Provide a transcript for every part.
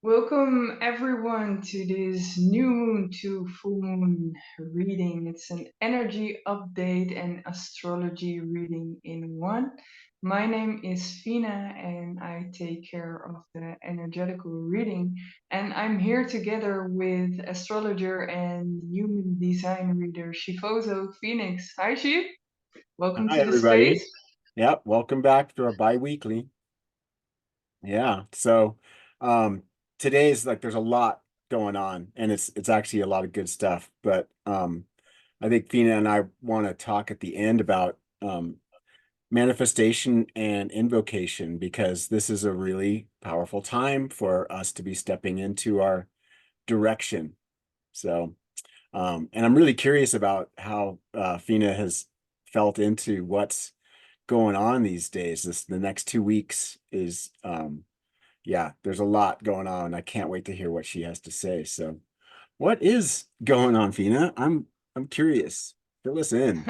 Welcome everyone to this new moon to full moon reading. It's an energy update and astrology reading in one. My name is Phina and I take care of the energetical reading. And I'm here together with astrologer and human design reader Shivoso Phoenix. Hi Shiv, welcome Hi, to the everybody. space. Yep, welcome back to our bi-weekly. Yeah, so um today's like there's a lot going on and it's actually a lot of good stuff. But I think Phina and I want to talk at the end about manifestation and invocation because this is a really powerful time for us to be stepping into our direction. So and I'm really curious about how Phina has felt into what's going on these days. The next 2 weeks is yeah, there's a lot going on. I can't wait to hear what she has to say. So what is going on, Fina? I'm curious. Fill us in.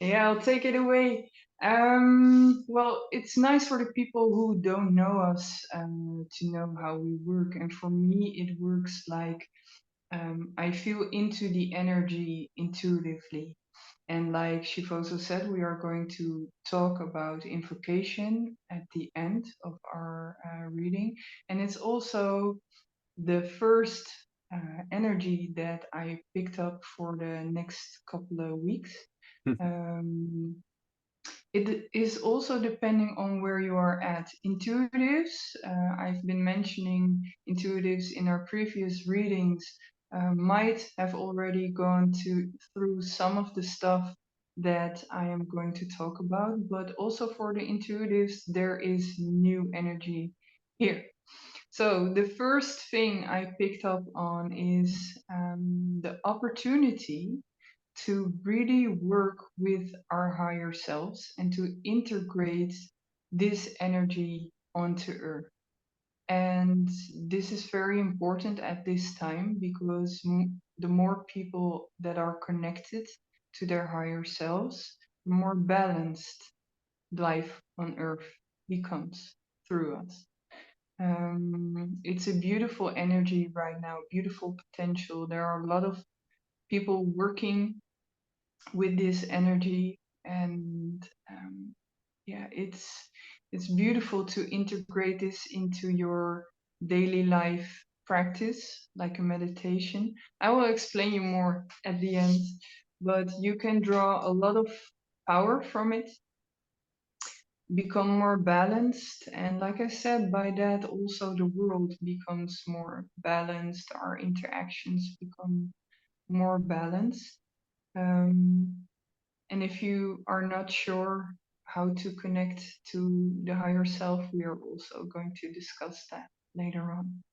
Yeah, I'll take it away. Well, it's nice for the people who don't know us to know how we work. And for me, it works like I feel into the energy intuitively. And like Shivoso said, we are going to talk about invocation at the end of our reading. And it's also the first energy that I picked up for the next couple of weeks. Um, it is also depending on where you are at. Intuitives, I've been mentioning intuitives in our previous readings, might have already gone through some of the stuff that I am going to talk about, but also for the intuitives, there is new energy here. So the first thing I picked up on is the opportunity to really work with our higher selves and to integrate this energy onto Earth. And this is very important at this time because the more people that are connected to their higher selves, the more balanced life on Earth becomes through us. It's a beautiful energy right now, beautiful potential. There are a lot of people working with this energy, and yeah, it's beautiful to integrate this into your daily life practice like a meditation. I will explain you more at the end, but you can draw a lot of power from it, become more balanced, and like I said, by that also the world becomes more balanced, our interactions become more balanced. um, and if you are not sure how to connect to the higher self, we are also going to discuss that later on.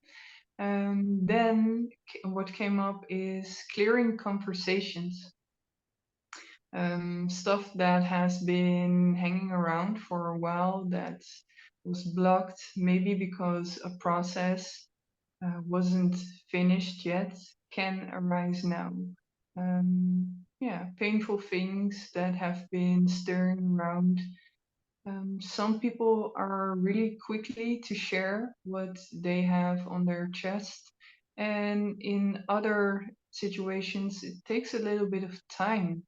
Then what came up is clearing conversations, stuff that has been hanging around for a while that was blocked, maybe because a process wasn't finished yet, can arise now. Yeah, painful things that have been stirring around. Some people are really quickly to share what they have on their chest, and in other situations, it takes a little bit of time.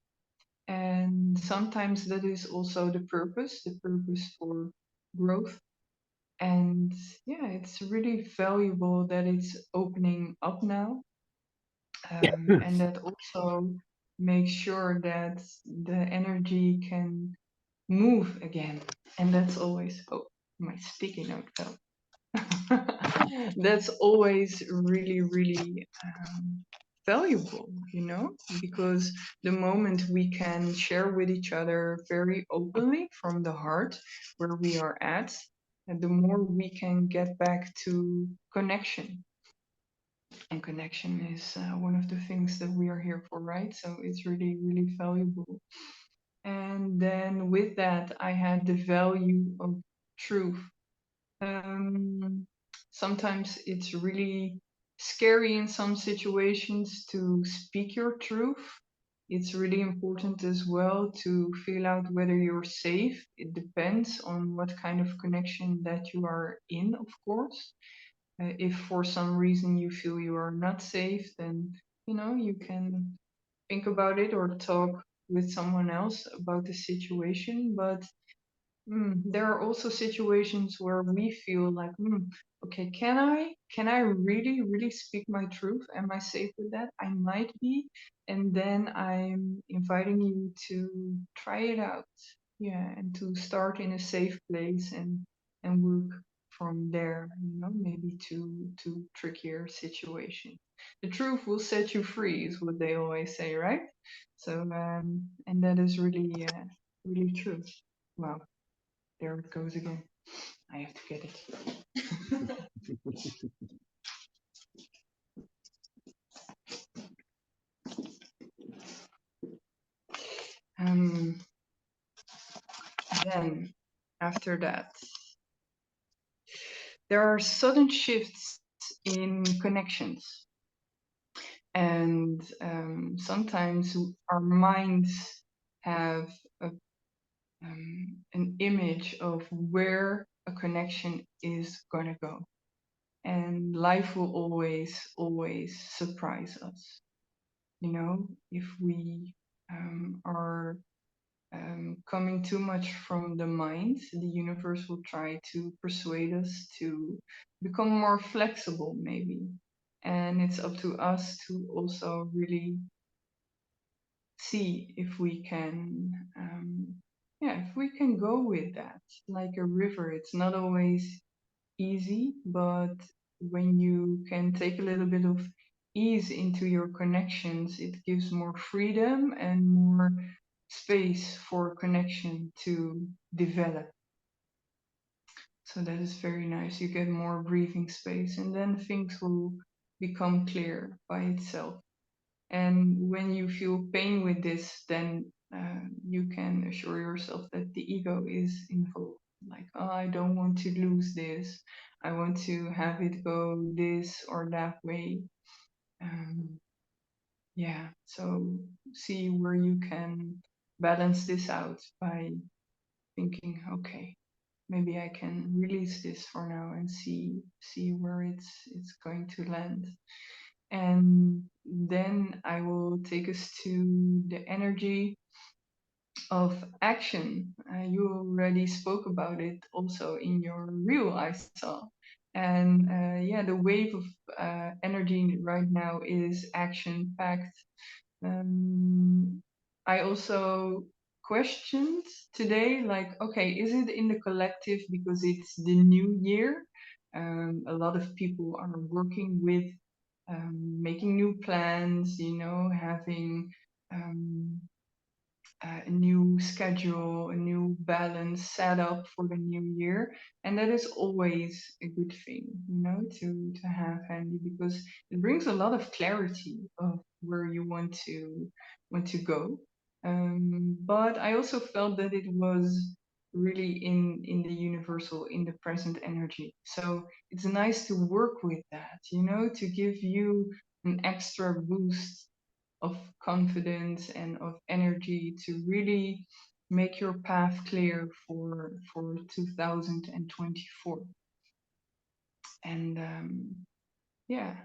And sometimes that is also the purpose for growth. And yeah, it's really valuable that it's opening up now, and that also makes sure that the energy can move again. And that's always, oh, my sticky note fell. That's always really, really valuable, because the moment we can share with each other very openly from the heart where we are at, and the more we can get back to connection. And connection is one of the things that we are here for, right? So it's really, really valuable. And then with that, I had the value of truth. Um, Sometimes it's really scary in some situations to speak your truth. It's really important as well to feel out whether you're safe. It depends on what kind of connection that you are in, of course. If for some reason you feel you are not safe, then you can think about it or talk with someone else about the situation. But there are also situations where we feel like, okay, can I really speak my truth? Am I safe with that? I might be, and then I'm inviting you to try it out, yeah, and to start in a safe place and work from there. Maybe to trickier situations. The truth will set you free, is what they always say, right? So, and that is really true. Wow. There it goes again. I have to get it. um, then, after that, there are sudden shifts in connections. And sometimes our minds have a, an image of where a connection is going to go. And life will always surprise us. If we are coming too much from the mind, the universe will try to persuade us to become more flexible, maybe. And it's up to us to also really see if we can, if we can go with that. Like a river, it's not always easy, but when you can take a little bit of ease into your connections, it gives more freedom and more space for connection to develop. So that is very nice. You get more breathing space, and then things will become clear by itself. And when you feel pain with this, then you can assure yourself that the ego is involved. Like, oh, I don't want to lose this. I want to have it go this or that way. Um, yeah, so see where you can balance this out by thinking, okay, maybe I can release this for now and see where it's going to land. And then I will take us to the energy of action. You already spoke about it also in your reel I saw. And yeah, the wave of energy right now is action packed. I also questioned today, like, okay, is it in the collective because it's the new year? A lot of people are working with making new plans, having um, a new schedule, a new balance set up for the new year. And that is always a good thing, to have handy, because it brings a lot of clarity of where you want to go. But I also felt that it was really in the universal, in the present energy. So it's nice to work with that, to give you an extra boost of confidence and of energy to really make your path clear for 2024. And yeah,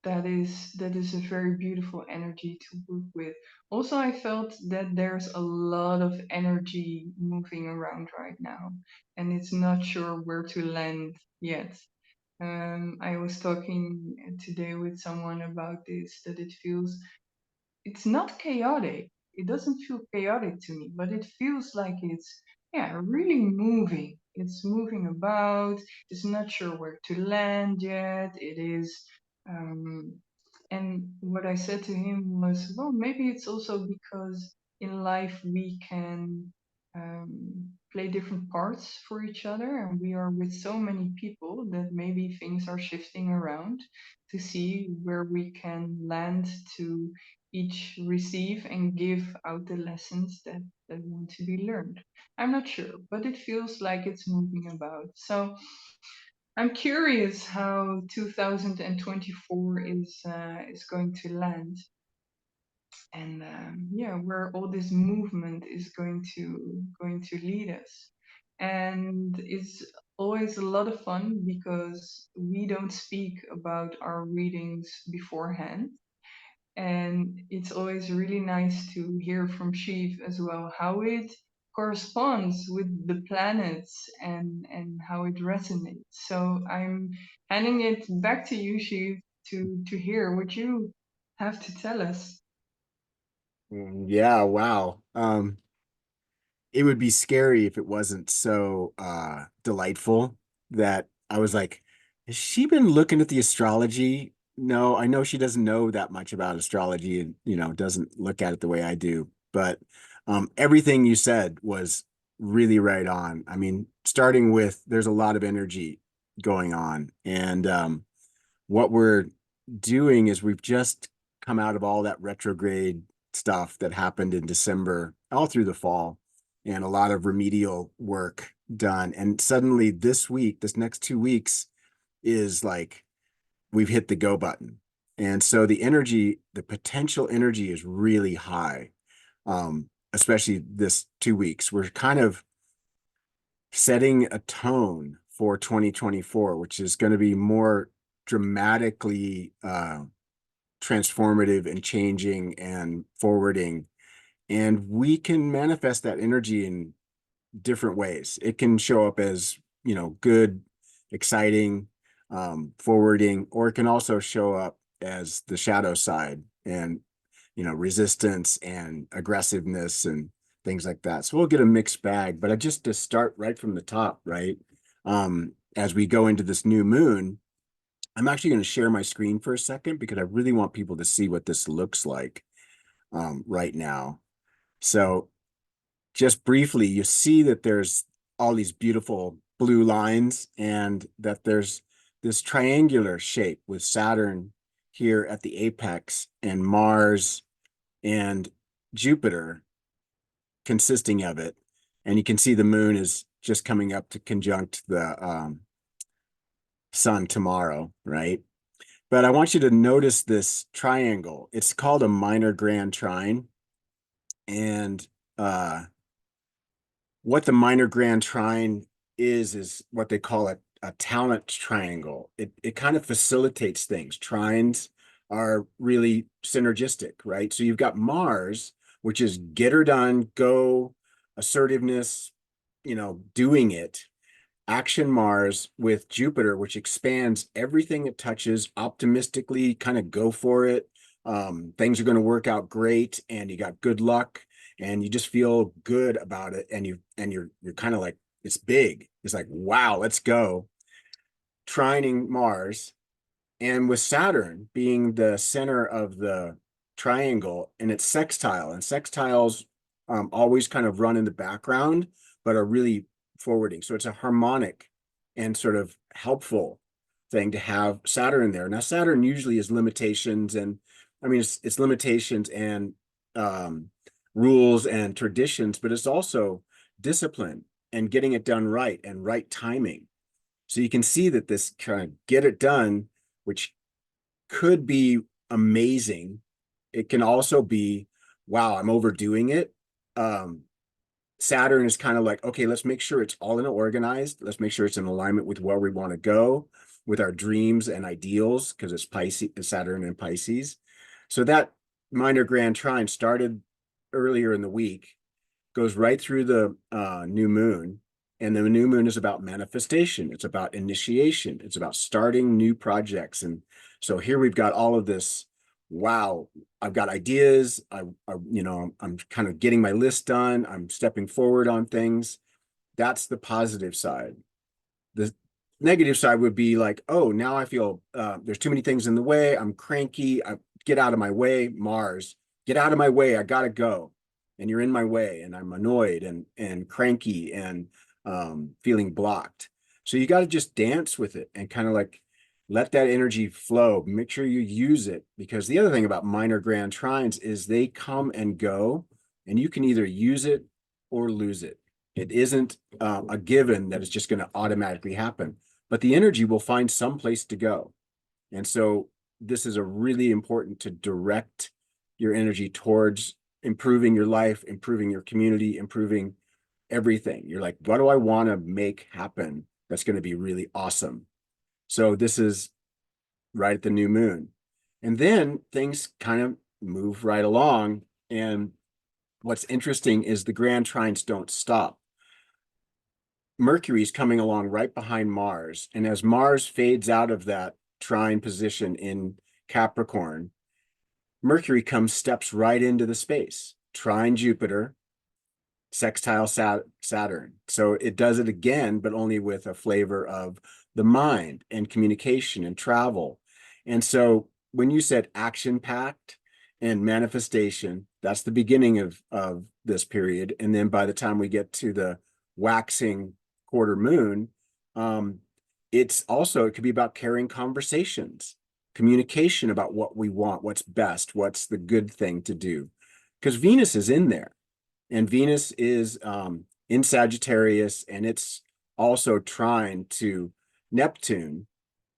that is a very beautiful energy to work with. Also, I felt that there's a lot of energy moving around right now, and it's not sure where to land yet. I was talking today with someone about this, that it feels, it's not chaotic. It doesn't feel chaotic to me, but it feels like it's, yeah, really moving. It's moving about. It's not sure where to land yet. It is, um, and what I said to him was, well, maybe it's also because in life we can play different parts for each other, and we are with so many people that maybe things are shifting around to see where we can land to each receive and give out the lessons that want to be learned. I'm not sure, but it feels like it's moving about. So I'm curious how 2024 is going to land, and yeah, where all this movement is going to lead us. and it's always a lot of fun because we don't speak about our readings beforehand. And it's always really nice to hear from Shiv as well how it corresponds with the planets and how it resonates. So I'm handing it back to you, Shiv, to hear what you have to tell us. Yeah, wow. It would be scary if it wasn't so delightful that I was like, has she been looking at the astrology? No, I know she doesn't know that much about astrology and, doesn't look at it the way I do. But everything you said was really right on. I mean, starting with there's a lot of energy going on. And what we're doing is we've just come out of all that retrograde stuff that happened in December, all through the fall, and a lot of remedial work done. And suddenly this week, this next 2 weeks, is like we've hit the go button. And so the energy, the potential energy is really high, especially this 2 weeks. We're kind of setting a tone for 2024, which is going to be more dramatically transformative and changing and forwarding. And we can manifest that energy in different ways. It can show up as, good, exciting, forwarding, or it can also show up as the shadow side and, resistance and aggressiveness and things like that. So we'll get a mixed bag, but I just to start right from the top, right? As we go into this new moon, I'm actually going to share my screen for a second because I really want people to see what this looks like right now. So just briefly, you see that there's all these beautiful blue lines and that there's this triangular shape with Saturn here at the apex and Mars and Jupiter consisting of it. And you can see the moon is just coming up to conjunct the sun tomorrow, right? But I want you to notice this triangle. It's called a minor grand trine. And what the minor grand trine is what they call a talent triangle. It kind of facilitates things. Trines are really synergistic, right? So you've got Mars, which is get her done, go, assertiveness, doing it. Action Mars with Jupiter, which expands everything it touches, optimistically kind of go for it. Things are going to work out great, and you got good luck, and you just feel good about it, and you're kind of like it's big. It's like wow, let's go. Trining Mars, and with Saturn being the center of the triangle and it's sextile, and sextiles always kind of run in the background, but are really forwarding. So it's a harmonic and sort of helpful thing to have Saturn in there. Now, Saturn usually is limitations, and I mean, it's limitations and rules and traditions, but it's also discipline and getting it done right and right timing. So you can see that this kind of get it done, which could be amazing. It can also be, wow, I'm overdoing it. Saturn is kind of like, okay, let's make sure it's all in organized. Let's make sure it's in alignment with where we want to go with our dreams and ideals, because it's Pisces, Saturn and Pisces. So that minor grand trine started earlier in the week, goes right through the new moon. And the new moon is about manifestation. It's about initiation. It's about starting new projects. And so here we've got all of this. Wow, I've got ideas. I'm kind of getting my list done. I'm stepping forward on things. That's the positive side. The negative side would be like, oh, now I feel there's too many things in the way. I'm cranky. Get out of my way, Mars. Get out of my way. I gotta go. And you're in my way, and I'm annoyed and cranky and feeling blocked. So you got to just dance with it and kind of like let that energy flow. Make sure you use it, because the other thing about minor grand trines is they come and go, and you can either use it or lose it. It isn't a given that it's just going to automatically happen, but the energy will find some place to go. And so this is a really important to direct your energy towards improving your life, improving your community, improving everything. You're like, what do I want to make happen that's going to be really awesome? So this is right at the new moon. And then things kind of move right along. And what's interesting is the grand trines don't stop. Mercury's coming along right behind Mars. And as Mars fades out of that trine position in Capricorn, Mercury steps right into the space, trine Jupiter, sextile Saturn. So it does it again, but only with a flavor of the mind and communication and travel. And so when you said action packed and manifestation, that's the beginning of this period. And then by the time we get to the waxing quarter moon, it's also, it could be about carrying conversations, communication about what we want, what's best, what's the good thing to do. Because Venus is in there. And Venus is in Sagittarius, and it's also trine to Neptune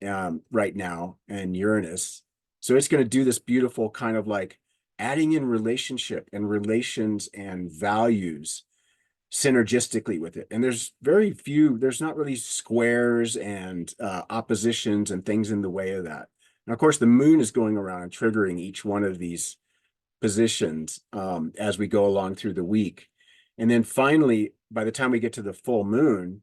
right now and Uranus. So it's going to do this beautiful kind of like adding in relationship and relations and values synergistically with it. And there's very few, there's not really squares and oppositions and things in the way of that. And of course, the moon is going around and triggering each one of these positions as we go along through the week. And then finally, by the time we get to the full moon,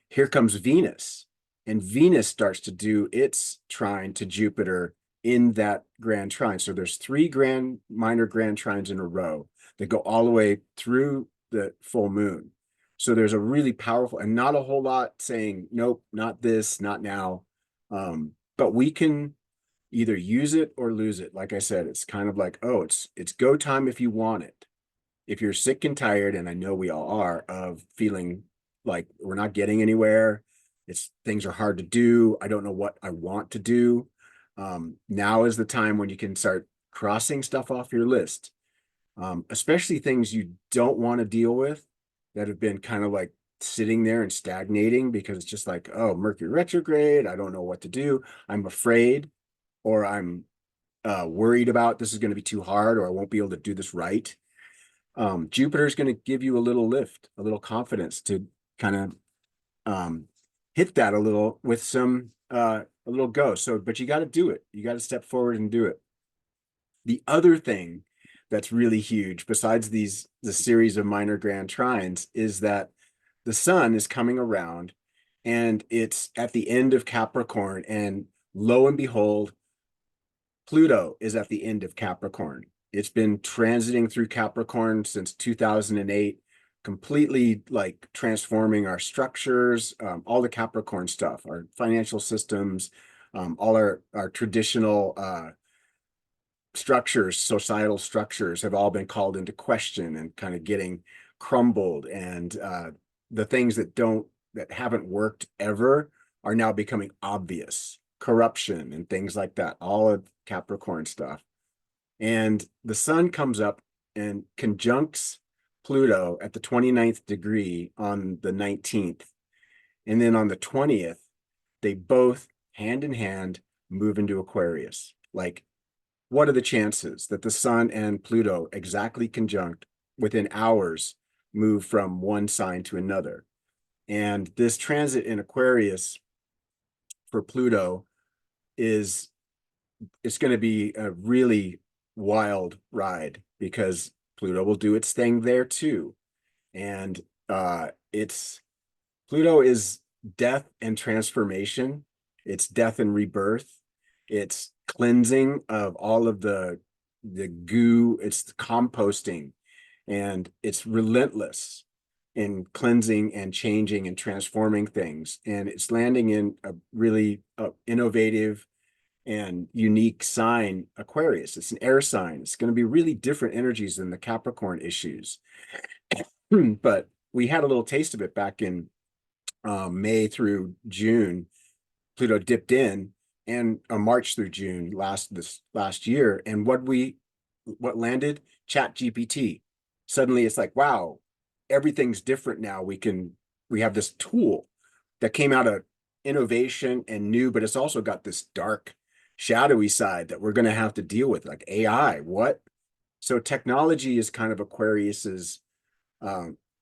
here comes Venus. And Venus starts to do its trine to Jupiter in that grand trine. So there's 3 minor grand trines in a row that go all the way through the full moon. So there's a really powerful, and not a whole lot saying, nope, not this, not now. But we can either use it or lose it. Like I said, it's kind of like, oh, it's go time if you want it. If you're sick and tired, and I know we all are, of feeling like we're not getting anywhere, things are hard to do, I don't know what I want to do. Now is the time when you can start crossing stuff off your list, especially things you don't want to deal with that have been kind of like sitting there and stagnating because it's just like, oh, Mercury retrograde, I don't know what to do, I'm afraid, or I'm worried about this is going to be too hard, or I won't be able to do this right. Jupiter is going to give you a little lift, a little confidence to kind of hit that a little with a little go. So, but you got to do it. You got to step forward and do it. The other thing that's really huge, besides the series of minor grand trines, is that the sun is coming around and it's at the end of Capricorn, and lo and behold, Pluto is at the end of Capricorn. It's been transiting through Capricorn since 2008, completely like transforming our structures, all the Capricorn stuff, our financial systems, all our traditional structures, societal structures have all been called into question and kind of getting crumbled. And the things that haven't worked ever are now becoming obvious. Corruption and things like that, all of Capricorn stuff. And the sun comes up and conjuncts Pluto at the 29th degree on the 19th. And then on the 20th, they both hand in hand move into Aquarius. Like, what are the chances that the sun and Pluto exactly conjunct within hours move from one sign to another? And this transit in Aquarius for Pluto it's going to be a really wild ride because Pluto will do its thing there too. And it's Pluto is death and transformation. It's death and rebirth. It's cleansing of all of the goo. It's the composting, and it's relentless in cleansing and changing and transforming things. And it's landing in a really innovative and unique sign, Aquarius. It's an air sign. It's going to be really different energies than the Capricorn issues. But we had a little taste of it back in May through June. Pluto dipped in, and March through June this last year. And what landed? Chat GPT. Suddenly it's like, wow, everything's different now. We have this tool that came out of innovation and new, but it's also got this dark, shadowy side that we're going to have to deal with, like AI. What? So technology is kind of Aquarius's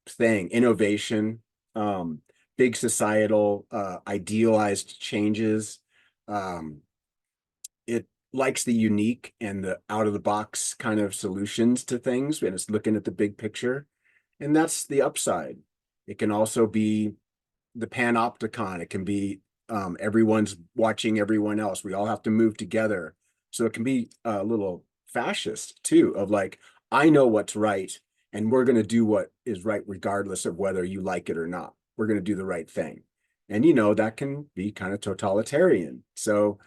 thing, innovation, um, big societal, idealized changes. Um, it likes the unique and the out of the box kind of solutions to things, and it's looking at the big picture. And that's the upside. It can also be the panopticon. It can be everyone's watching everyone else. We all have to move together. So it can be a little fascist too, of like, I know what's right, and we're going to do what is right, regardless of whether you like it or not. We're going to do the right thing. And, that can be kind of totalitarian. So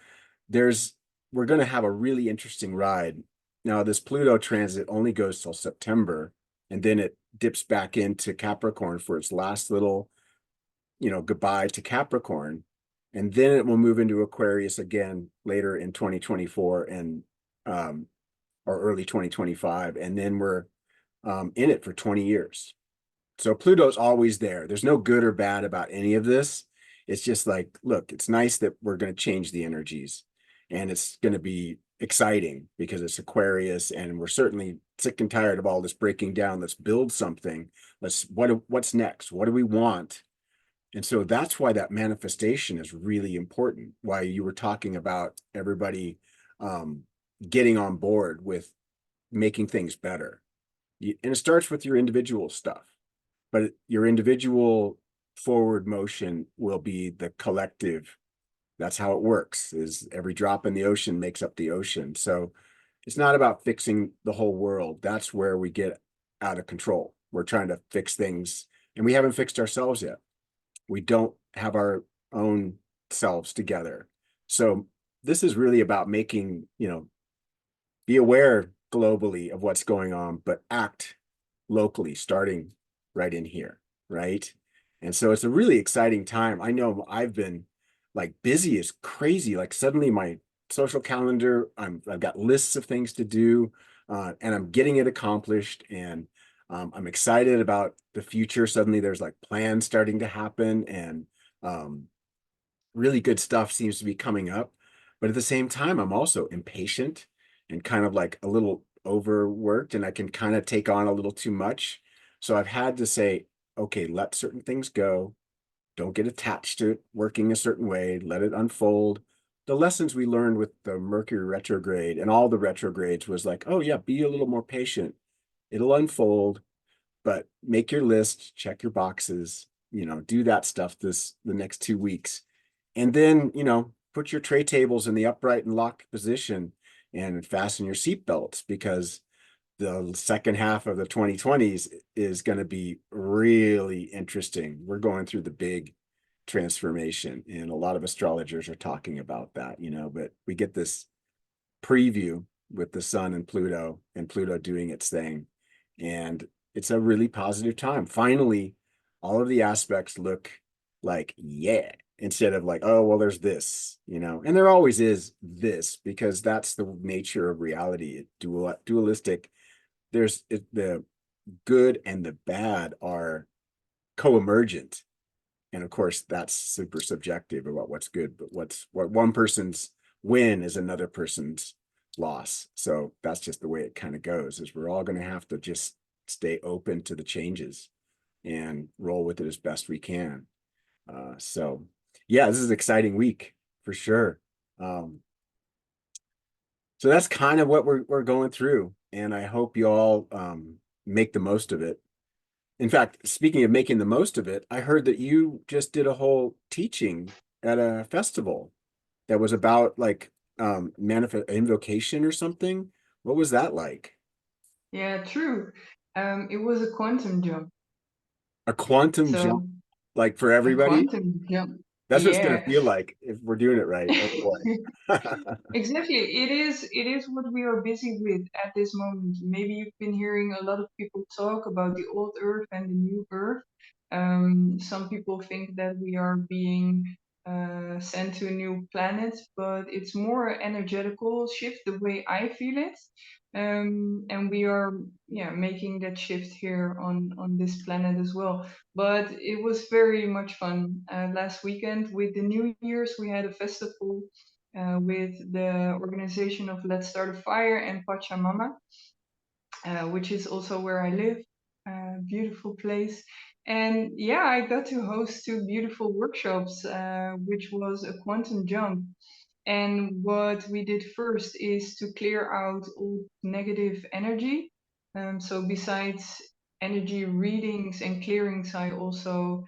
there's, we're going to have a really interesting ride. Now, this Pluto transit only goes till September, and then it dips back into Capricorn for its last little goodbye to Capricorn. And then it will move into Aquarius again later in 2024 and or early 2025. And then we're in it for 20 years. So Pluto's always there. There's no good or bad about any of this. It's just like, look, it's nice that we're going to change the energies, and it's going to be exciting because it's Aquarius, and we're certainly sick and tired of all this breaking down. Let's build something. What's next? What do we want? And so that's why that manifestation is really important. Why you were talking about everybody um, getting on board with making things better. And it starts with your individual stuff, but your individual forward motion will be the collective. That's how it works, is every drop in the ocean makes up the ocean. So it's not about fixing the whole world. That's where we get out of control. We're trying to fix things, and we haven't fixed ourselves yet. We don't have our own selves together. So this is really about making, be aware globally of what's going on, but act locally, starting right in here, right? And so it's a really exciting time. I know I've been like busy as crazy. Like suddenly my social calendar, I've got lists of things to do, and I'm getting it accomplished. And I'm excited about the future. Suddenly there's like plans starting to happen, and um, really good stuff seems to be coming up. But at the same time, I'm also impatient and kind of like a little overworked, and I can kind of take on a little too much. So I've had to say, okay, let certain things go. Don't get attached to it working a certain way. Let it unfold. The lessons we learned with the Mercury retrograde and all the retrogrades was like, oh yeah, be a little more patient. It'll unfold, but make your list, check your boxes, do that stuff the next 2 weeks. And then, put your tray tables in the upright and locked position and fasten your seat belts, because the second half of the 2020s is going to be really interesting. We're going through the big transformation, and a lot of astrologers are talking about that, but we get this preview with the sun and Pluto doing its thing. And it's a really positive time. Finally, all of the aspects look like, yeah, instead of like, oh, well, there's this, and there always is this, because that's the nature of reality. Dualistic. The good and the bad are co-emergent. And of course, that's super subjective about what's good, but what one person's win is another person's loss. So that's just the way it kind of goes, is we're all going to have to just stay open to the changes and roll with it as best we can. So yeah, this is an exciting week for sure. Um, so that's kind of what we're going through, and I hope you all make the most of it. In fact, speaking of making the most of it, I heard that you just did a whole teaching at a festival that was about like manifest invocation or something. What was that like? Yeah, true. It was a quantum jump. A quantum jump, So like for a everybody? quantum jump. That's what it's gonna Yeah. feel like if we're doing it right. Oh boy. Exactly. It is what we are busy with at this moment. Maybe you've been hearing a lot of people talk about the old Earth and the new Earth. Some people think that we are being sent to a new planet, but it's more an energetical shift, the way I feel it. And we are, yeah, making that shift here on this planet as well. But it was very much fun. Last weekend with the New Year's, we had a festival with the organization of Let's Start a Fire and Pachamama, which is also where I live. beautiful place. And yeah, I got to host two beautiful workshops, which was a quantum jump. And what we did first is to clear out all negative energy. So besides energy readings and clearings, I also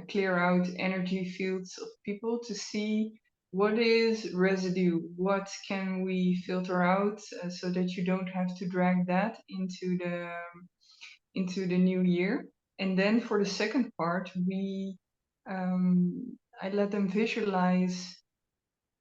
clear out energy fields of people to see what is residue, what can we filter out, so that you don't have to drag that into the new year. And then for the second part, we I let them visualize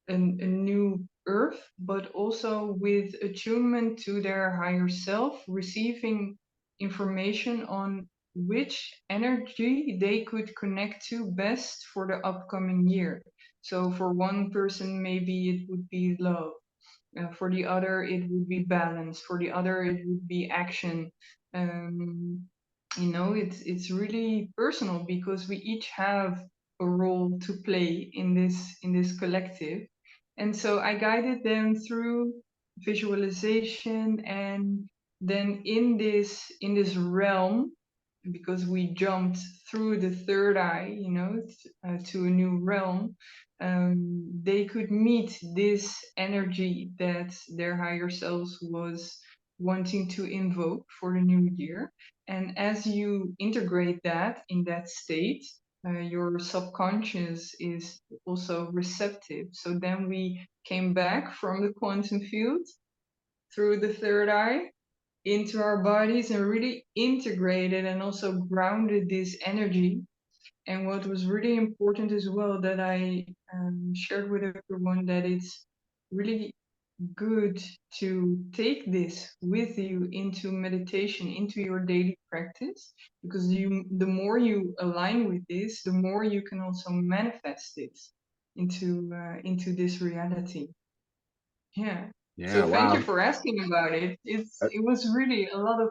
a new earth, but also with attunement to their higher self, receiving information on which energy they could connect to best for the upcoming year. So for one person, maybe it would be love. For the other, it would be balance. For the other, it would be action. Um, it's really personal because we each have a role to play in this collective. And so I guided them through visualization, and then in this realm, because we jumped through the third eye, to a new realm. They could meet this energy that their higher selves was wanting to invoke for the new year. And as you integrate that in that state, your subconscious is also receptive. So then we came back from the quantum field through the third eye into our bodies and really integrated and also grounded this energy. And what was really important as well, that I shared with everyone, that it's really good to take this with you into meditation, into your daily practice, because the more you align with this, the more you can also manifest it into this reality. Yeah. Yeah, So thank you wow. for asking about it. It was really a lot of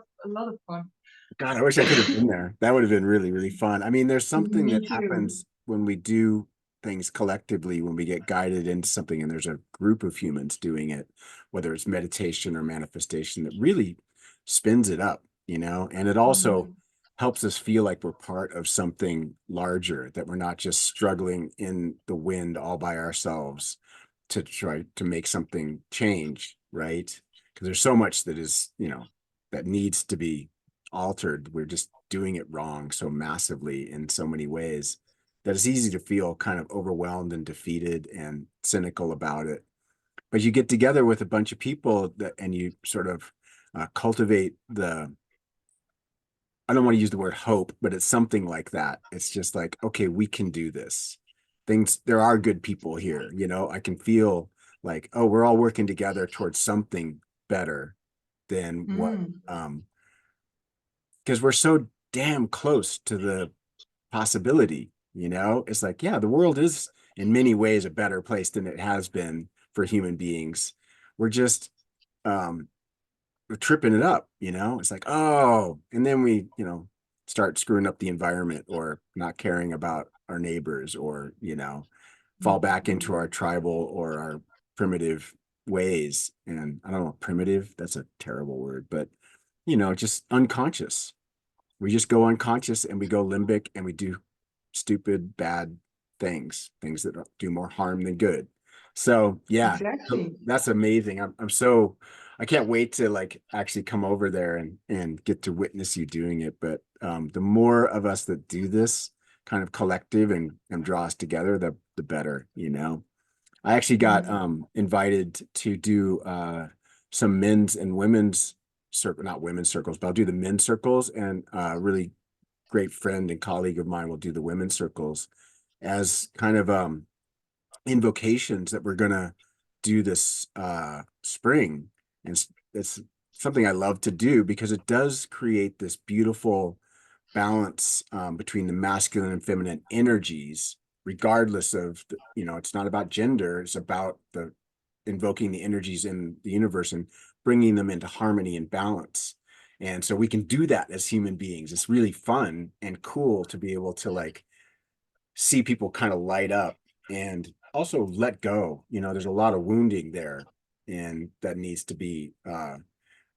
fun. God, I wish I could have been there. That would have been really, really fun. I mean, there's something Me that too. happens when we do things collectively, when we get guided into something and there's a group of humans doing it, whether it's meditation or manifestation, that really spins it up, and it also Mhm. helps us feel like we're part of something larger, that we're not just struggling in the wind all by ourselves to try to make something change, right? Because there's so much that is, that needs to be altered. We're just doing it wrong so massively in so many ways that it's easy to feel kind of overwhelmed and defeated and cynical about it. But you get together with a bunch of people and you sort of cultivate I don't want to use the word hope, but it's something like that. It's just like, okay, we can do this. There are good people here, I can feel like, oh, we're all working together towards something better than what, Mm, because we're so damn close to the possibility, it's like, yeah, the world is in many ways a better place than it has been for human beings. We're just um we're tripping it up, it's like, oh, and then we, start screwing up the environment or not caring about our neighbors, or fall back into our tribal or our primitive ways. And I don't know, primitive, that's a terrible word, but just unconscious. We just go unconscious and we go limbic and we do stupid, bad things that do more harm than good. So yeah, so exactly. that's amazing. I can't wait to like actually come over there and get to witness you doing it. But the more of us that do this kind of collective and draw us together, the better, I actually got Mm, invited to do some men's and women's circle, not women's circles, but I'll do the men's circles, and really great friend and colleague of mine will do the women's circles as kind of invocations that we're gonna do this spring. And it's something I love to do because it does create this beautiful balance between the masculine and feminine energies, regardless of it's not about gender, it's about the invoking the energies in the universe and bringing them into harmony and balance. And so we can do that as human beings. It's really fun and cool to be able to like see people kind of light up and also let go. There's a lot of wounding there, and that needs to be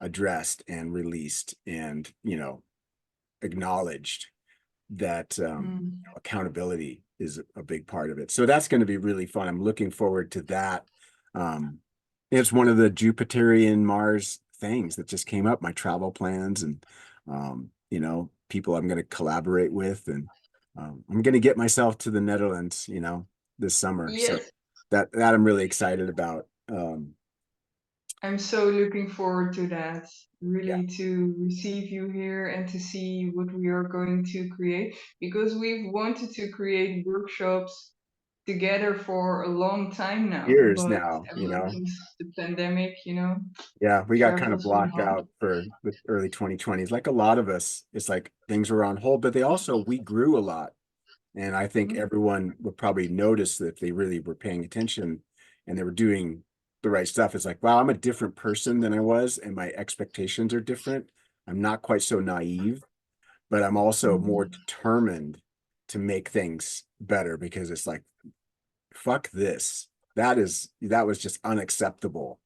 addressed and released. And acknowledged that Mm. accountability is a big part of it. So that's going to be really fun. I'm looking forward to that. Um, it's one of the Jupiterian Mars things that just came up, my travel plans and, people I'm going to collaborate with. And I'm going to get myself to the Netherlands, this summer. So Yes, that I'm really excited about. I'm so looking forward to that. Yeah, Really to receive you here and to see what we are going to create because we've wanted to create workshops together for a long time now, years but now, ever since the pandemic, Yeah, we got kind of travel's on blocked hold. out for the early 2020s. Like a lot of us, it's like things were on hold, but we grew a lot. And I think Mm, everyone would probably notice that if they really were paying attention and they were doing the right stuff. It's like, wow, I'm a different person than I was, and my expectations are different. I'm not quite so naive, but I'm also more mm. determined to make things better because it's like, fuck this. That was just unacceptable,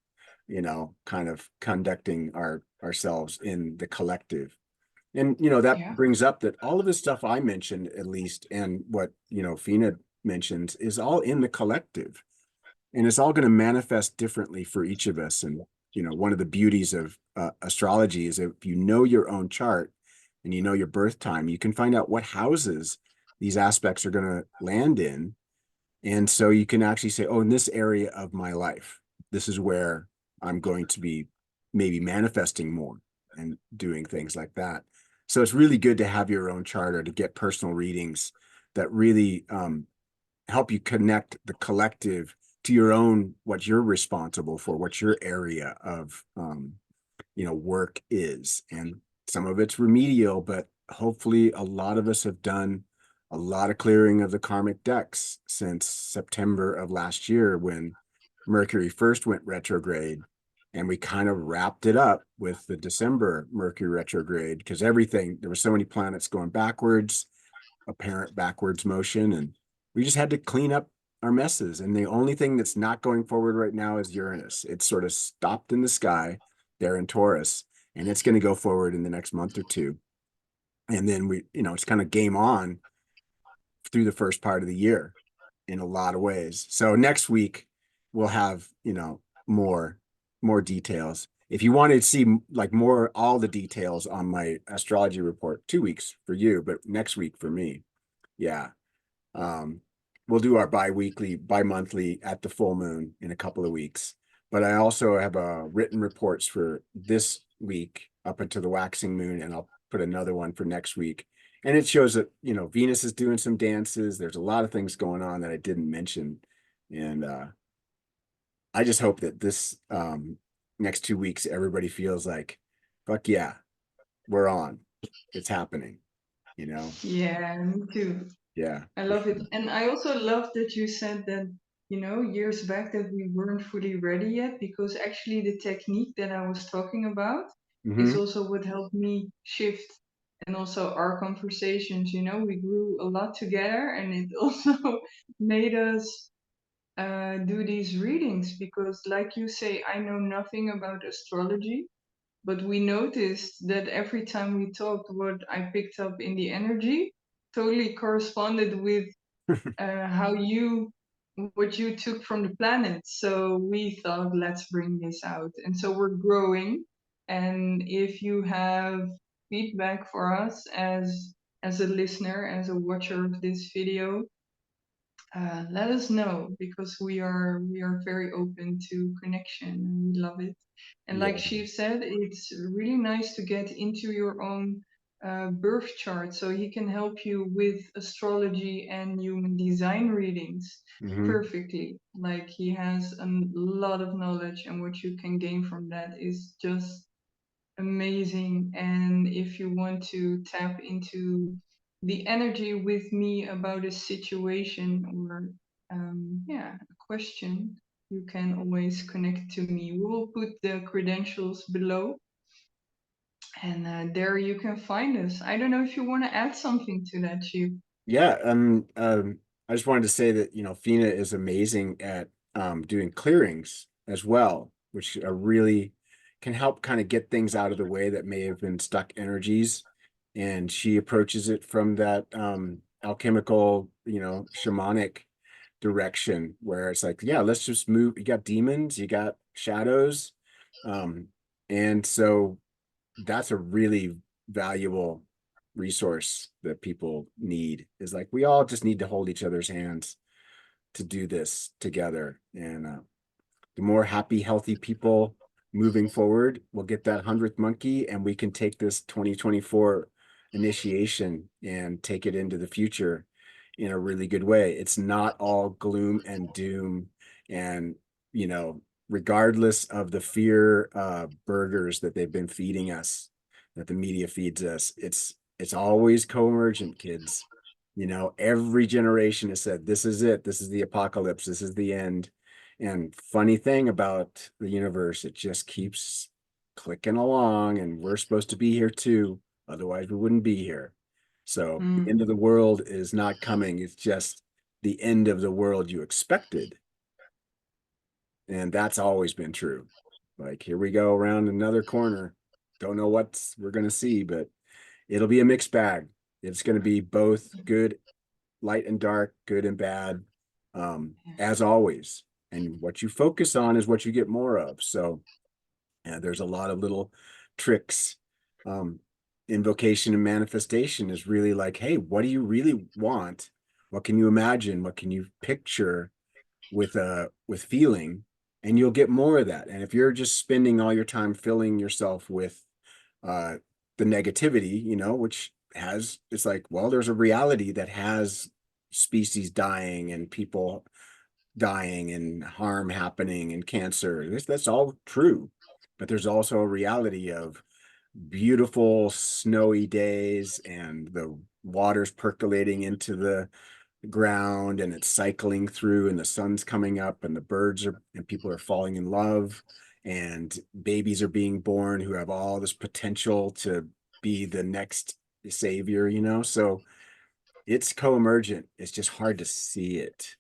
kind of conducting ourselves in the collective. And that Yeah, brings up that all of the stuff I mentioned, at least, and what Phina mentions, is all in the collective, and it's all going to manifest differently for each of us. And one of the beauties of astrology is if you know your own chart and you know your birth time, you can find out what houses these aspects are going to land in, and so you can actually say, oh, in this area of my life, this is where I'm going to be maybe manifesting more and doing things like that. So it's really good to have your own chart or to get personal readings that really help you connect the collective to your own, what you're responsible for, what your area of work is. And some of it's remedial, but hopefully a lot of us have done a lot of clearing of the karmic decks since September of last year when Mercury first went retrograde. And we kind of wrapped it up with the December Mercury retrograde because there were so many planets going backwards, apparent backwards motion, and we just had to clean up our messes. And the only thing that's not going forward right now is Uranus. It's sort of stopped in the sky there in Taurus, and it's going to go forward in the next month or two. And then it's kind of game on through the first part of the year in a lot of ways. So next week we'll have, more details. If you want to see like more all the details on my astrology report, 2 weeks for you, but next week for me. Yeah. Um, we'll do our bi-monthly at the full moon in a couple of weeks. But I also have written reports for this week up until the waxing moon, and I'll put another one for next week. And it shows that, Venus is doing some dances. There's a lot of things going on that I didn't mention. And I just hope that this next 2 weeks, everybody feels like, fuck yeah, we're on. It's happening, you know? yeah, me too. Yeah, I for love it. sure. And I also love that you said that, years back that we weren't fully ready yet, because actually the technique that I was talking about is Hmm. also what helped me shift and also our conversations. We grew a lot together and it also made us do these readings because, like you say, I know nothing about astrology. But we noticed that every time we talked, what I picked up in the energy totally corresponded with how what you took from the planet. So we thought, let's bring this out. And so we're growing. And if you have feedback for us as a listener, as a watcher of this video, let us know because we are very open to connection and we love it. And like Yeah. Shiv said, it's really nice to get into your own birth chart so he can help you with astrology and human design readings Hmm. perfectly. Like he has a lot of knowledge, and what you can gain from that is just amazing. And if you want to tap into the energy with me about a situation or yeah, a question, you can always connect to me. We will put the credentials below, and there you can find us. I don't know if you want to add something to that, Chief. Yeah. I just wanted to say that, Phina is amazing at doing clearings as well, which are really can help kind of get things out of the way that may have been stuck energies. and she approaches it from that alchemical, shamanic direction where it's like, yeah, let's just move. You got demons, you got shadows, um, and so that's a really valuable resource that people need. Is like we all just need to hold each other's hands to do this together, and the more happy, healthy people moving forward, we'll get that 100th monkey and we can take this 2024 initiation and take it into the future in a really good way. It's not all gloom and doom. And, you know, regardless of the fear burgers that they've been feeding us, that the media feeds us, it's always co-emergent, kids. Every generation has said, this is it. This is the apocalypse. This is the end. And funny thing about the universe, it just keeps clicking along, and we're supposed to be here too. Otherwise, we wouldn't be here. So the end Mm, of the world is not coming. It's just the end of the world you expected. And that's always been true. Like, here we go around another corner. Don't know what we're going to see, but it'll be a mixed bag. It's going to be both good, light and dark, good and bad, as always. And what you focus on is what you get more of. So there's a lot of little tricks. Um, Invocation and manifestation is really like, hey, what do you really want? What can you imagine? What can you picture with feeling? And you'll get more of that. And if you're just spending all your time filling yourself with uh, the negativity, which it's like, well, there's a reality that has species dying and people dying and harm happening and cancer. That's all true. But there's also a reality of beautiful snowy days and the water's percolating into the ground and it's cycling through and the sun's coming up and the birds are and people are falling in love and babies are being born who have all this potential to be the next savior. So it's co-emergent. It's just hard to see it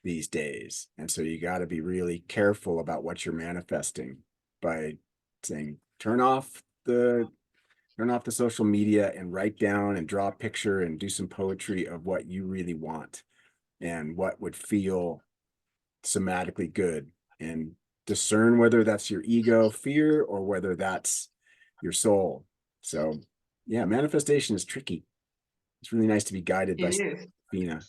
these days. And so you got to be really careful about what you're manifesting by saying, turn off the social media and write down and draw a picture and do some poetry of what you really want and what would feel somatically good, and discern whether that's your ego fear or whether that's your soul. So yeah, manifestation is tricky. It's really nice to be guided by it is. Phina.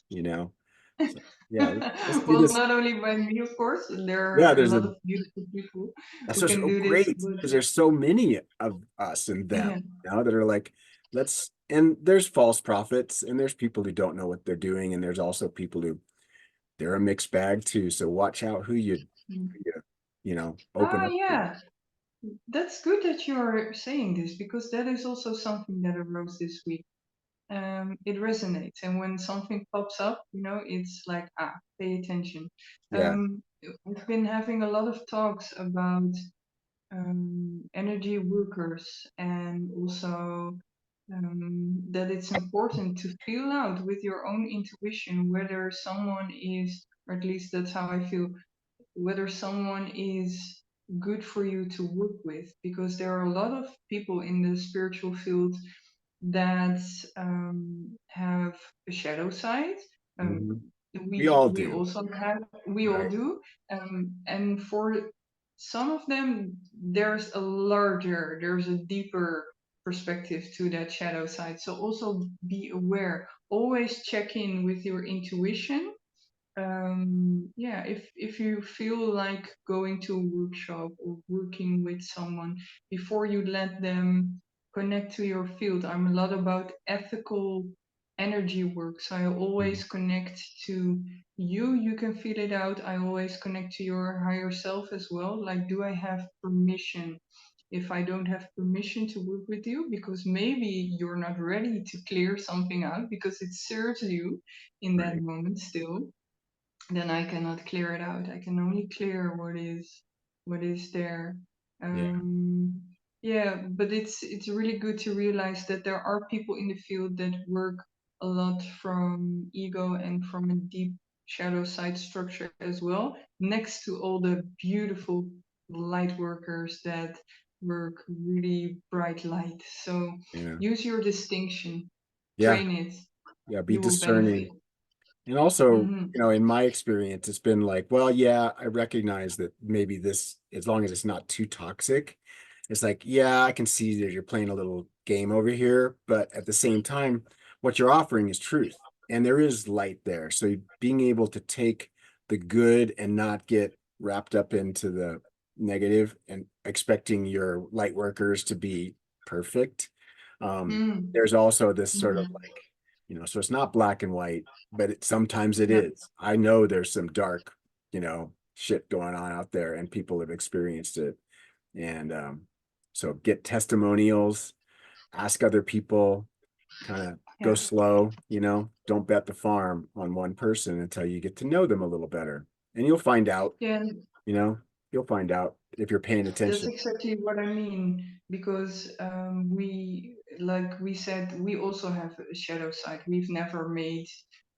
So yeah, let's do Well, this. not only by me, of course. There Yeah, are a there's lot a of beautiful people that's who just can so do this, great but because there's so many of us and them, yeah. that are like, and there's false prophets and there's people who don't know what they're doing, and there's also people who they're a mixed bag too. So watch out Mm. open Ah, up to. yeah. That's good that you're saying this because that is also something that arose this week. It resonates, and when something pops up, it's like, pay attention. Yeah. Um, I've been having a lot of talks about energy workers, and also that it's important to feel out with your own intuition whether someone is, or at least that's how I feel, whether someone is good for you to work with, because there are a lot of people in the spiritual field that have a shadow side. Um, Mhm. We we all we do, also have, we all right? do, and for some of them, there's a deeper perspective to that shadow side. So also be aware. Always check in with your intuition. Yeah, if you feel like going to a workshop or working with someone, before you let them connect to your field. I'm a lot about ethical energy work, so I Mhm. always connect to you. You can feel it out. I always connect to your higher self as well. Like, do I have permission? If I don't have permission to work with you, because maybe you're not ready to clear something out because it serves you in that Right. moment still, then I cannot clear it out. I can only clear what is there. Yeah. Um, yeah, but it's really good to realize that there are people in the field that work a lot from ego and from a deep shadow side structure as well, next to all the beautiful light workers that work really bright light. So Yeah. use your distinction, Yeah. train it, Yeah. Be you will benefit. discerning. And also, Hmm. in my experience, it's been like, well, yeah, I recognize that maybe this, as long as it's not too toxic, it's like, yeah, I can see that you're playing a little game over here, but at the same time, what you're offering is truth, and there is light there. So being able to take the good and not get wrapped up into the negative and expecting your light workers to be perfect. Mm. There's also this sort of Hmm. like, so it's not black and white, but sometimes it Yeah. is. I know there's some dark, shit going on out there, and people have experienced it. And so get testimonials, ask other people, kind of go Yeah. slow, don't bet the farm on one person until you get to know them a little better. And you'll find out, Yeah. you know, you'll find out if you're paying That's attention. exactly what I mean because like we said, we also have a shadow side. We've never made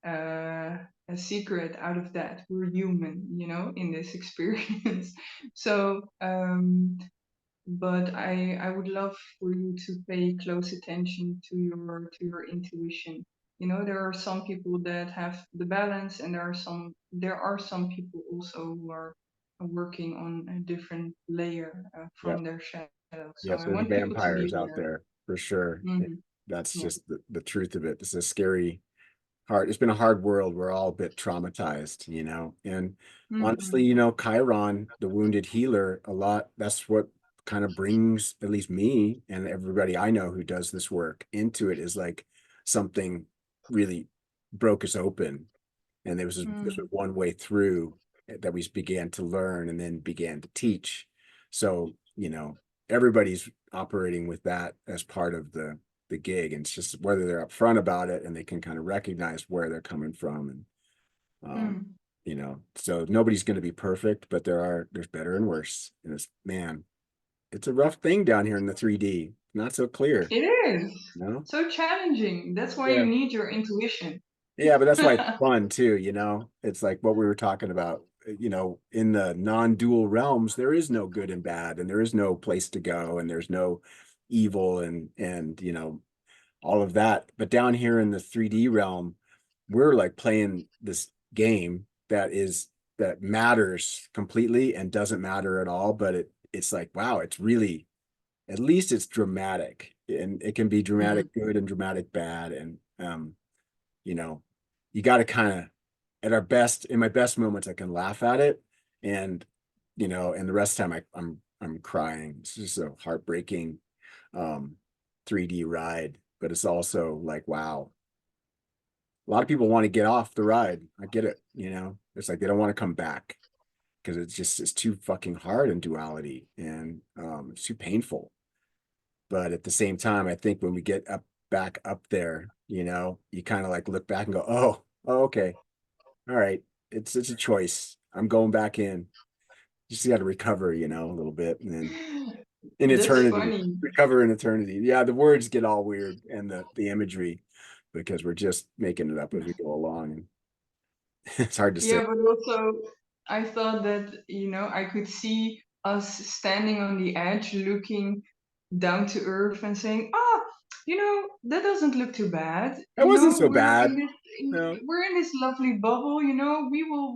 a secret out of that. We're human, in this experience. So, but I would love for you to pay close attention to your intuition. There are some people that have the balance, and there are some people also who are working on a different layer Yep. from their shadow. So Yes, I there's want people to be vampires out aware. there for sure. Hmm. That's Yeah. just the truth of it. It's a scary, hard. It's been a hard world. We're all a bit traumatized, And honestly, Hmm. Chiron, the wounded healer, a lot, that's what kind of brings at least me and everybody I know who does this work into it, is like something really broke us open. And this was Hmm. one way through that we began to learn and then began to teach. So, everybody's operating with that as part of the gig. And it's just whether they're upfront about it and they can kind of recognize where they're coming from. And Hmm. so nobody's going to be perfect, but there's better and worse. And man, it's a rough thing down here in the 3D. Not so clear, It is you know? so challenging. That's why Yeah. you need your intuition. Yeah, but that's why it's fun too, It's like what we were talking about, in the non-dual realms, there is no good and bad, and there is no place to go, and there's no evil and all of that. But down here in the 3D realm, we're like playing this game that matters completely and doesn't matter at all, but it's like, wow, it's really, at least it's dramatic, and it can be Mm. dramatic good and dramatic bad. And you know, you got to kind of, in my best moments, I can laugh at it, and and the rest of the time I'm crying. It's just a heartbreaking um 3D ride, but it's also like, wow, a lot of people want to get off the ride. I get it, It's like they don't want to come back because it's too fucking hard in duality, and it's too painful. But at the same time, I think when we get back up there, you kind of like look back and go, oh, okay. All right. It's a choice. I'm going back in. Just got to recover, a little bit, and then in That's eternity, funny. recover in eternity. Yeah, the words get all weird, and the imagery, because we're just making it up as we go along, and it's hard to say. Yeah, but also I thought that, I could see us standing on the edge, looking down to earth and saying, that doesn't look too bad. That wasn't so We're in bad. this No. we're in this lovely bubble, we will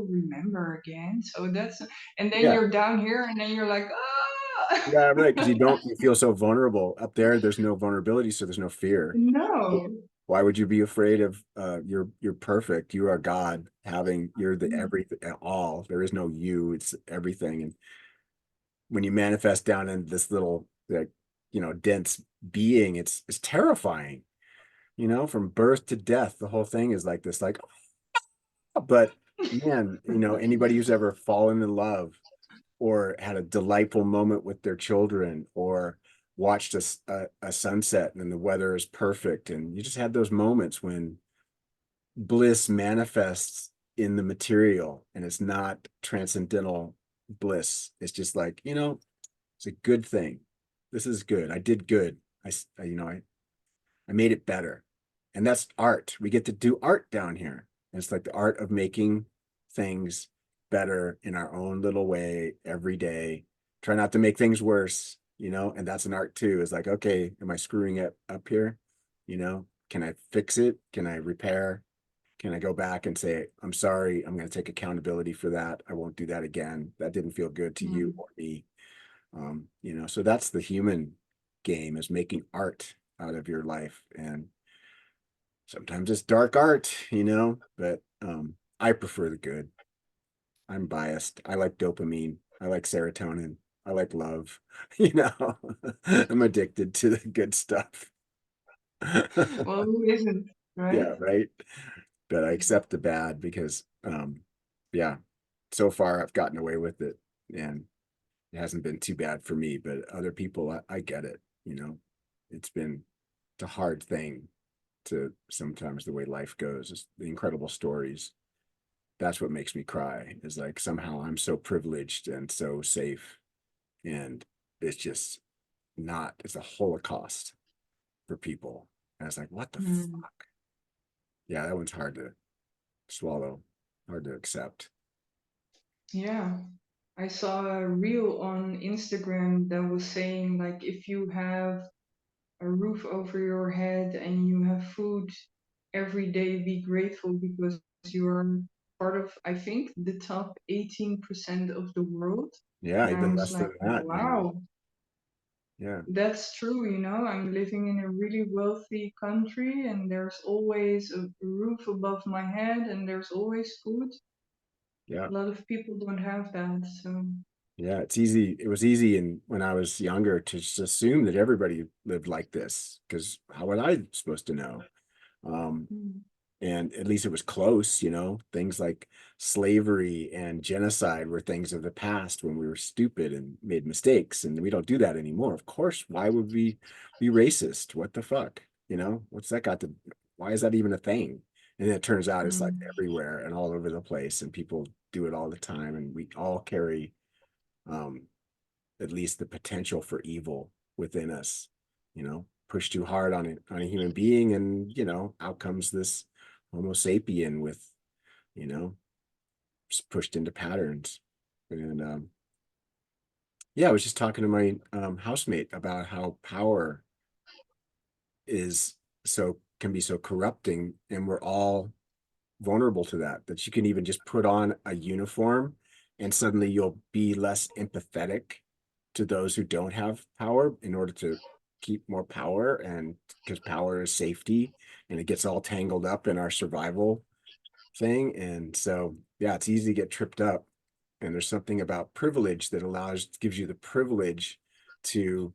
remember again. So that's, and then Yeah. you're down here and then you're like, ah. Yeah, right. Because you feel so vulnerable up there. There's no vulnerability, so there's no fear. No. Why would you be afraid of you're perfect. You are God, you're the Mm. everything, all. There is no you, it's everything. And when you manifest down in this little, like, dense being, it's terrifying, from birth to death. The whole thing is like this, like, but man, anybody who's ever fallen in love or had a delightful moment with their children, or watched a sunset and the weather is perfect, and you just had those moments when bliss manifests in the material, and it's not transcendental bliss. It's just like, it's a good thing. This is good. I did good. I made it better. And that's art. We get to do art down here. And it's like the art of making things better in our own little way every day, try not to make things worse, and that's an art too. Is like, okay, am I screwing it up here? Can I fix it? Can I repair? Can I go back and say, I'm sorry, I'm going to take accountability for that. I won't do that again. That didn't feel good to you Mm. or me. So that's the human game, is making art out of your life. And sometimes it's dark art, but I prefer the good. I'm biased. I like dopamine. I like serotonin. I like love. You know, I'm addicted to the good stuff. Well, who isn't, right? Yeah, right. But I accept the bad because, yeah, so far I've gotten away with it, and it hasn't been too bad for me. But other people, I get it. It's a hard thing to sometimes the way life goes. It's the incredible stories. That's what makes me cry. Is like somehow I'm so privileged and so safe, and it's just not. It's a holocaust for people. And it's like, what the Mm. fuck? Yeah, that one's hard to swallow, hard to accept. Yeah. I saw a reel on Instagram that was saying, like, if you have a roof over your head and you have food every day, be grateful because you're part of, I think, the top 18% of the world. Yeah, And I even was less like, than that. wow, Yeah, that's true. I'm living in a really wealthy country and there's always a roof above my head and there's always food. yeah, A lot of people don't have that. So, yeah. It's easy. It was easy, and when I was younger, to just assume that everybody lived like this, because how was I supposed to know? Um, mm, and at least it was close, things like slavery and genocide were things of the past when we were stupid and made mistakes, and we don't do that anymore. Of course, why would we be racist? What the fuck? What's that got to, why is that even a thing? And then it turns out it's like mm, everywhere and all over the place, and people do it all the time, and we all carry um at least the potential for evil within us. Push too hard on a human being, and out comes this Homo sapien with, you know, pushed into patterns. And yeah, I was just talking to my housemate about how power is can be so corrupting, and we're all vulnerable to that you can even just put on a uniform and suddenly you'll be less empathetic to those who don't have power in order to keep more power, and because power is safety, and it gets all tangled up in our survival thing. And so, yeah, it's easy to get tripped up. And there's something about privilege that gives you the privilege to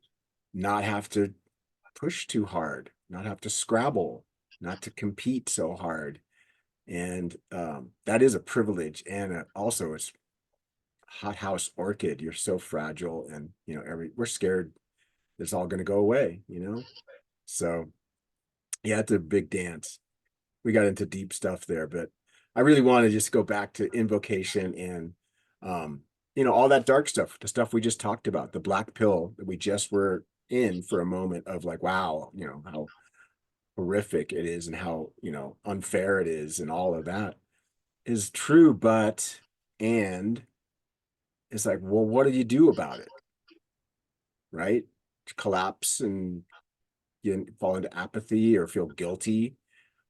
not have to push too hard, not have to scrabble, not to compete so hard. And that is a privilege. And also, it's hothouse orchid. You're so fragile, and we're scared it's all going to go away. So yeah, it's a big dance. We got into deep stuff there, but I really want to just go back to invocation and um, all that dark stuff, the stuff we just talked about, the black pill that we just were in for a moment of like, wow, how horrific it is and how, unfair it is, and all of that is true. And it's like, well, what do you do about it? Right? Collapse and you fall into apathy or feel guilty?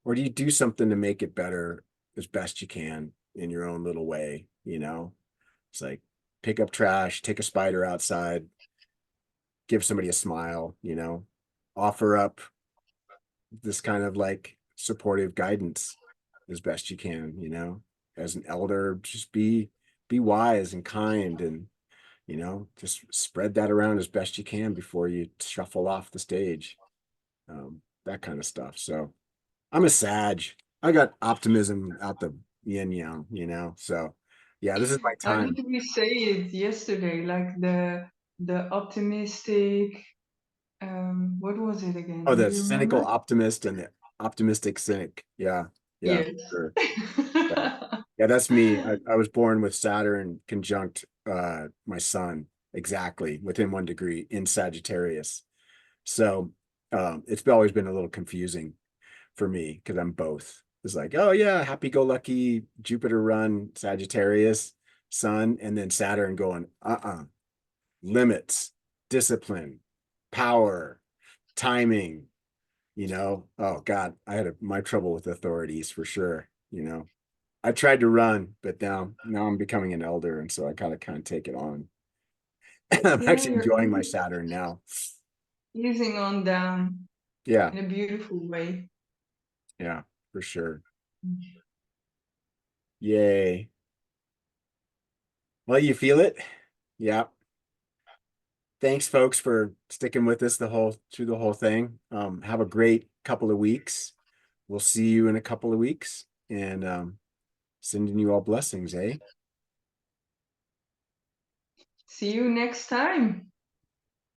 Or do you do something to make it better as best you can in your own little way? It's like pick up trash, take a spider outside, give somebody a smile, offer up this kind of like supportive guidance as best you can, as an elder. Just be wise and kind, and just spread that around as best you can before you shuffle off the stage. That kind of stuff. So I'm a Sag. I got optimism out the yin yang, so yeah, this is my how time. did we say it yesterday? Like the optimistic, what was it Oh, again? Do the you remember? cynical optimist and the optimistic cynic. Yeah, yeah, Yes. sure. Yeah, yeah, that's me. I was born with Saturn conjunct my sun, exactly within 1 degree in Sagittarius. So it's always been a little confusing for me because I'm both. It's like, oh yeah, happy-go-lucky Jupiter run Sagittarius sun, and then Saturn going, limits, discipline, power, timing, oh God, I had my trouble with authorities for sure. I tried to run, but now I'm becoming an elder, and so I kind of take it on. I'm Yeah, actually you're enjoying my Saturn now. easing on down Yeah, in a beautiful way. yeah, for sure. Yay. Well, you feel it? Yeah. Thanks, folks, for sticking with us through the whole thing. Have a great couple of weeks. We'll see you in a couple of weeks, and sending you all blessings, eh? See you next time.